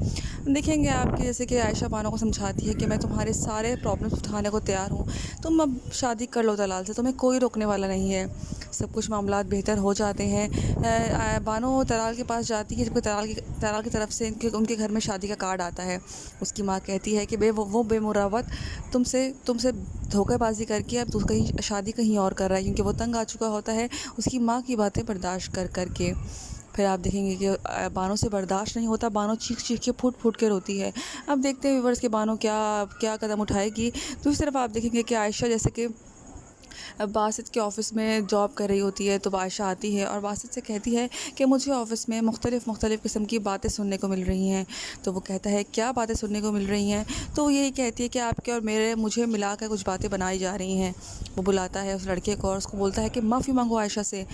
देखेंगे आपकी जैसे कि आयशा बानो को समझाती है कि मैं तुम्हारे सारे प्रॉब्लम्स उठाने को तैयार हूँ, तुम अब शादी कर लो दलाल से, तुम्हें कोई रोकने वाला नहीं है। सब कुछ मामलात बेहतर हो जाते हैं। बानो तलाल के पास जाती है, जबकि तलाल की तरफ से उनके घर में शादी का कार्ड आता है। उसकी माँ कहती है कि वो बेमुरवत तुमसे धोखेबाजी करके अब तो कहीं शादी कहीं और कर रहा है, क्योंकि वो तंग आ चुका होता है उसकी माँ की बातें बर्दाश्त कर के। फिर आप देखेंगे कि बानो से बर्दाश्त नहीं होता, बानो चीख के फूट के रोती है। अब देखते हैं व्यूवर्स के बानो क्या कदम उठाएगी। दूसरी तरफ आप देखेंगे कि आयशा जैसे कि बासित के ऑफ़िस में जॉब कर रही होती है, तो आयशा आती है और बासित से कहती है कि मुझे ऑफ़िस में मुख्तलिफ़ किस्म की बातें सुनने को मिल रही हैं। तो वो कहता है क्या बातें सुनने को मिल रही हैं? तो वो यही कहती है कि आपके और मुझे मिला कर कुछ बातें बनाई जा रही हैं। वो बुलाता है उस लड़के को और उसको बोलता है कि माफ़ी मांगो आयशा से।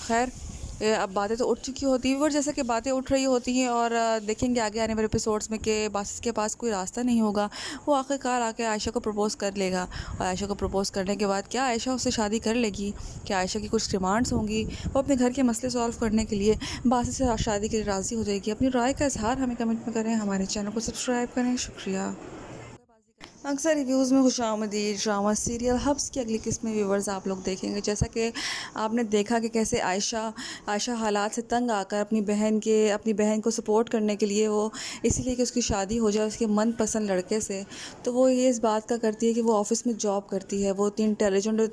खैर अब बातें तो उठ चुकी होती हैं, और जैसे कि बातें उठ रही होती हैं और देखेंगे आगे आने वाले एपिसोड्स में कि बासित के पास कोई रास्ता नहीं होगा। वो आखिरकार आके आयशा को प्रपोज़ कर लेगा, और आयशा को प्रपोज़ करने के बाद क्या आयशा उससे शादी कर लेगी? क्या आयशा की कुछ डिमांड्स होंगी? वो अपने घर के मसले सॉल्व करने के लिए बासित से शादी के लिए राज़ी हो जाएगी? अपनी राय का इज़हार हमें कमेंट में करें, हमारे चैनल को सब्सक्राइब करें। शुक्रिया। अक्सर रिव्यूज़ में खुशामदीद। ड्रामा सीरियल हब्स की अगली किस्त में व्यूवर्स आप लोग देखेंगे। जैसा कि आपने देखा कि कैसे आयशा हालात से तंग आकर अपनी बहन को सपोर्ट करने के लिए वो इसीलिए कि उसकी शादी हो जाए उसके मनपसंद लड़के से, तो वो ये इस बात का करती है कि वो ऑफ़िस में जॉब करती है। वो इतनी इंटेलिजेंट और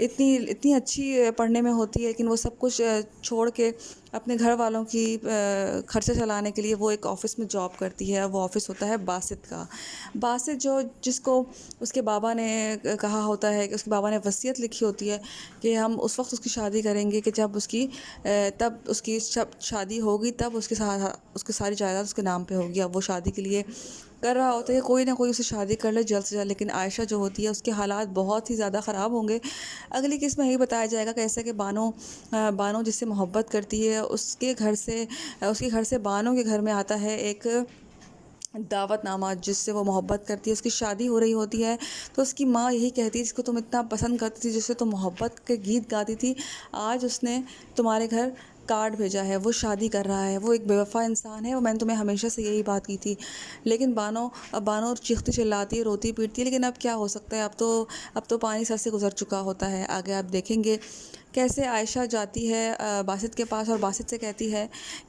इतनी अच्छी पढ़ने में होती है, लेकिन वो सब कुछ छोड़ के अपने घर वालों की खर्चा चलाने के लिए वो एक ऑफ़िस में जॉब करती है। वो ऑफ़िस होता है बासित का। बासित जिसको उसके बाबा ने कहा होता है कि उसके बाबा ने वसीयत लिखी होती है कि हम उस वक्त उसकी शादी करेंगे कि जब उसकी शादी होगी, तब उसकी सारी जायदाद उसके नाम पे होगी। अब वो शादी के लिए कर रहा होता है कि कोई ना कोई उससे शादी कर ले जल्द से जल्द, लेकिन आयशा जो होती है उसके हालात बहुत ही ज़्यादा ख़राब होंगे। अगली किस्त में यही बताया जाएगा कैसे कि बानो जिससे मोहब्बत करती है उसके घर से बानो के घर में आता है एक दावतनामा, जिससे वो मोहब्बत करती है। उसकी शादी हो रही होती है तो उसकी माँ यही कहती है जिसको तुम इतना पसंद करती थी, जिससे तुम मोहब्बत के गीत गाती थी, आज उसने तुम्हारे घर कार्ड भेजा है, वो शादी कर रहा है, वो एक बेवफ़ा इंसान है, और मैंने तुम्हें हमेशा से यही बात की थी। लेकिन बानो चीखती चिल्लाती है, रोती पीटती है, लेकिन अब क्या हो सकता है, अब तो पानी सर से गुज़र चुका होता है। आगे आप देखेंगे कैसे आयशा जाती है बासित के पास और बासित से कहती है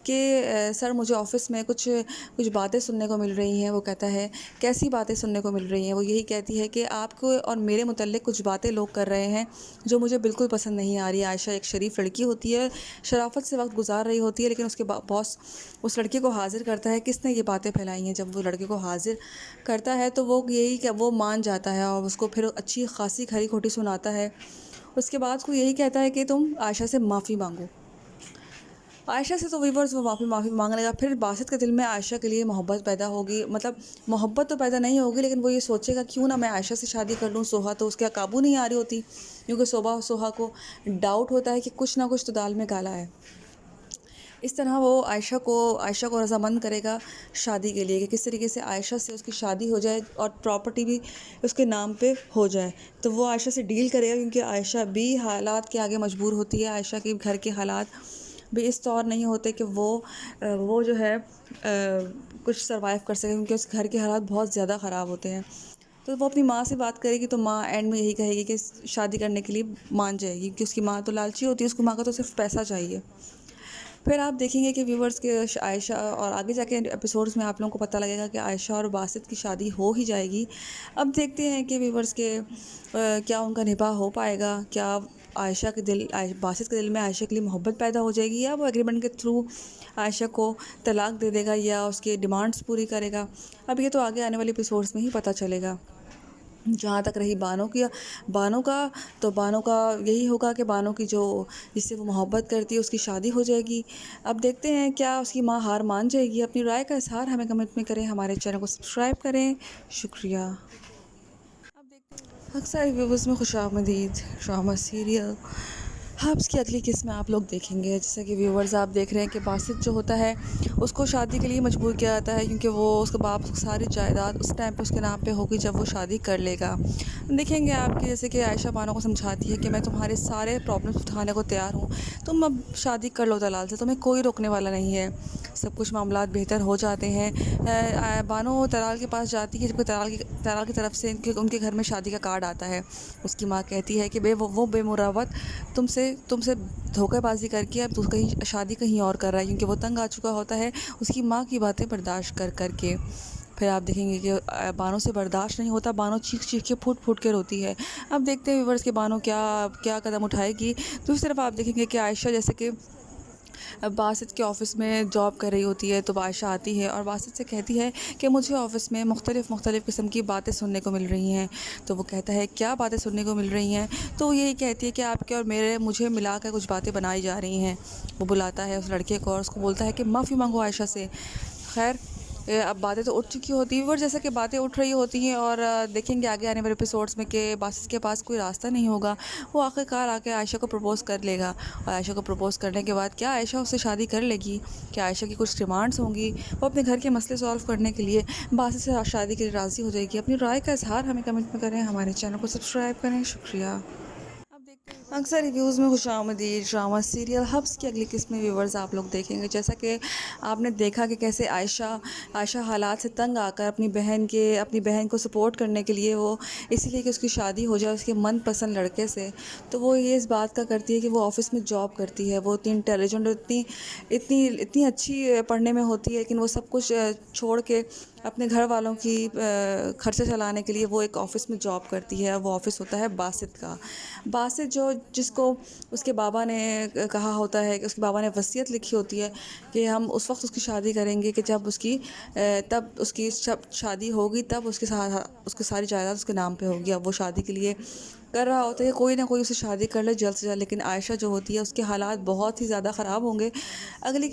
कि सर मुझे ऑफ़िस में कुछ कुछ बातें सुनने को मिल रही हैं। वो कहता है कैसी बातें सुनने को मिल रही हैं? वो यही कहती है कि आपको और मेरे मुतल्लिक़ कुछ बातें लोग कर रहे हैं जो मुझे बिल्कुल पसंद नहीं आ रही। आयशा एक शरीफ लड़की होती है, शराफ़त से वक्त गुजार रही होती है, लेकिन उसके बॉस उस लड़के को हाज़िर करता है। किसने ये बातें फैलाई हैं? जब वो लड़के को हाज़िर करता है तो वो यही कि वो मान जाता है और उसको फिर अच्छी खासी खरी खोटी सुनाता है। उसके बाद उसको यही कहता है कि तुम आयशा से माफ़ी मांगो। आयशा से तो वीवर्स वो माफ़ी मांगने लगा। फिर बासित के दिल में आयशा के लिए मोहब्बत पैदा होगी, मतलब मोहब्बत तो पैदा नहीं होगी, लेकिन वो ये सोचेगा क्यों ना मैं आयशा से शादी कर लूँ। सोहा तो उसके काबू नहीं आ रही होती, क्योंकि सोहा को डाउट होता है कि कुछ ना कुछ तो दाल में काला है। इस तरह वो आयशा को रज़ामंद करेगा शादी के लिए कि किस तरीके से आयशा से उसकी शादी हो जाए और प्रॉपर्टी भी उसके नाम पे हो जाए। तो वो आयशा से डील करेगा, क्योंकि आयशा भी हालात के आगे मजबूर होती है। आयशा के घर के हालात भी इस तौर नहीं होते कि वो जो है कुछ सर्वाइव कर सके, क्योंकि उस घर के हालात बहुत ज़्यादा ख़राब होते हैं। तो वो अपनी माँ से बात करेगी तो माँ एंड में यही कहेगी कि शादी करने के लिए मान जाएगी, क्योंकि उसकी माँ तो लालची होती है, उसकी माँ का तो सिर्फ पैसा चाहिए। फिर आप देखेंगे कि व्यूवर्स के आयशा और आगे जाके एपिसोड्स में आप लोगों को पता लगेगा कि आयशा और बासित की शादी हो ही जाएगी। अब देखते हैं कि व्यूवर्स के क्या उनका निभाह हो पाएगा, क्या बासित के दिल में आयशा के लिए मोहब्बत पैदा हो जाएगी, या वो एग्रीमेंट के थ्रू आयशा को तलाक दे देगा या उसकी डिमांड्स पूरी करेगा। अब ये तो आगे आने वाले एपिसोड्स में ही पता चलेगा। जहाँ तक रही बानो का तो बानो का यही होगा कि बानो की जो जिससे वो मोहब्बत करती है उसकी शादी हो जाएगी। अब देखते हैं क्या उसकी माँ हार मान जाएगी। अपनी राय का इज़हार हमें कमेंट में करें, हमारे चैनल को सब्सक्राइब करें। शुक्रिया। अक्सर व्यूवर्स में खुशामदीद। ड्रामा सीरियल हब्स की अगली किस्त में आप लोग देखेंगे। जैसा कि व्यूवर्स आप देख रहे हैं कि बासित जो होता है उसको शादी के लिए मजबूर किया जाता है, क्योंकि वो उसके बाप सारी जायदाद उस टाइम पे उसके नाम पे होगी जब वो शादी कर लेगा। देखेंगे आपकी जैसे कि आयशा बानो को समझाती है कि मैं तुम्हारे सारे प्रॉब्लम्स उठाने को तैयार हूँ, तुम अब शादी कर लो दलाल से, तुम्हें कोई रोकने वाला नहीं है। सब कुछ मामलात बेहतर हो जाते हैं। बानो तलाल के पास जाती है, जबकि तलाल की तरफ से उनके घर में शादी का कार्ड आता है। उसकी माँ कहती है कि वो बेमुरवत तुमसे धोखेबाजी करके अब तो कहीं शादी कहीं और कर रहा है, क्योंकि वो तंग आ चुका होता है उसकी माँ की बातें बर्दाश्त कर के। फिर आप देखेंगे कि बानो से बर्दाश्त नहीं होता, बानो चीख के फूट के रोती है। अब देखते हैं व्यूवर्स के बानो क्या कदम उठाएगी। दूसरी तरफ आप देखेंगे कि आयशा जैसे कि बासित के ऑफ़िस में जॉब कर रही होती है, तो आयशा आती है और बासित से कहती है कि मुझे ऑफ़िस में मुख्तलिफ़ किस्म की बातें सुनने को मिल रही हैं। तो वो कहता है क्या बातें सुनने को मिल रही हैं? तो वो यही कहती है कि आपके और मुझे मिला कर कुछ बातें बनाई जा रही हैं। वो बुलाता है उस लड़के को और उसको बोलता है कि माफ़ी मांगो आयशा से। खैर अब बातें तो उठ चुकी होती हैं, और जैसा कि बातें उठ रही होती हैं और देखेंगे आगे आने वाले एपिसोड्स में कि बासित के पास कोई रास्ता नहीं होगा। वो आखिरकार आके आयशा को प्रपोज़ कर लेगा, और आयशा को प्रपोज़ करने के बाद क्या आयशा उससे शादी कर लेगी? क्या आयशा की कुछ डिमांड्स होंगी? वो अपने घर के मसले सॉल्व करने के लिए बासित से शादी के लिए राज़ी हो जाएगी? अपनी राय का इज़हार हमें कमेंट में करें, हमारे चैनल को सब्सक्राइब करें। शुक्रिया। अक्सर रिव्यूज़ में खुशामदीद। ड्रामा सीरियल हब्स की अगली किस्त में व्यूवर्स आप लोग देखेंगे। जैसा कि आपने देखा कि कैसे आयशा हालात से तंग आकर अपनी बहन को सपोर्ट करने के लिए वो इसीलिए कि उसकी शादी हो जाए उसके मनपसंद लड़के से, तो वो ये इस बात का करती है कि वो ऑफ़िस में जॉब करती है। वो इतनी इंटेलिजेंट और इतनी अच्छी पढ़ने में होती है, लेकिन वो सब कुछ छोड़ के अपने घर वालों की खर्चा चलाने के लिए वो एक ऑफ़िस में जॉब करती है। वो ऑफ़िस होता है बासित का। बासित जिसको उसके बाबा ने कहा होता है कि उसके बाबा ने वसीयत लिखी होती है कि हम उस वक्त उसकी शादी करेंगे कि जब उसकी शादी होगी, तब उसकी सारी जायदाद उसके नाम पे होगी। अब वो शादी के लिए कर रहा होता है कि कोई ना कोई उसे शादी कर ले जल्द से जल्द, लेकिन आयशा जो होती है उसके हालात बहुत ही ज़्यादा ख़राब होंगे। अगली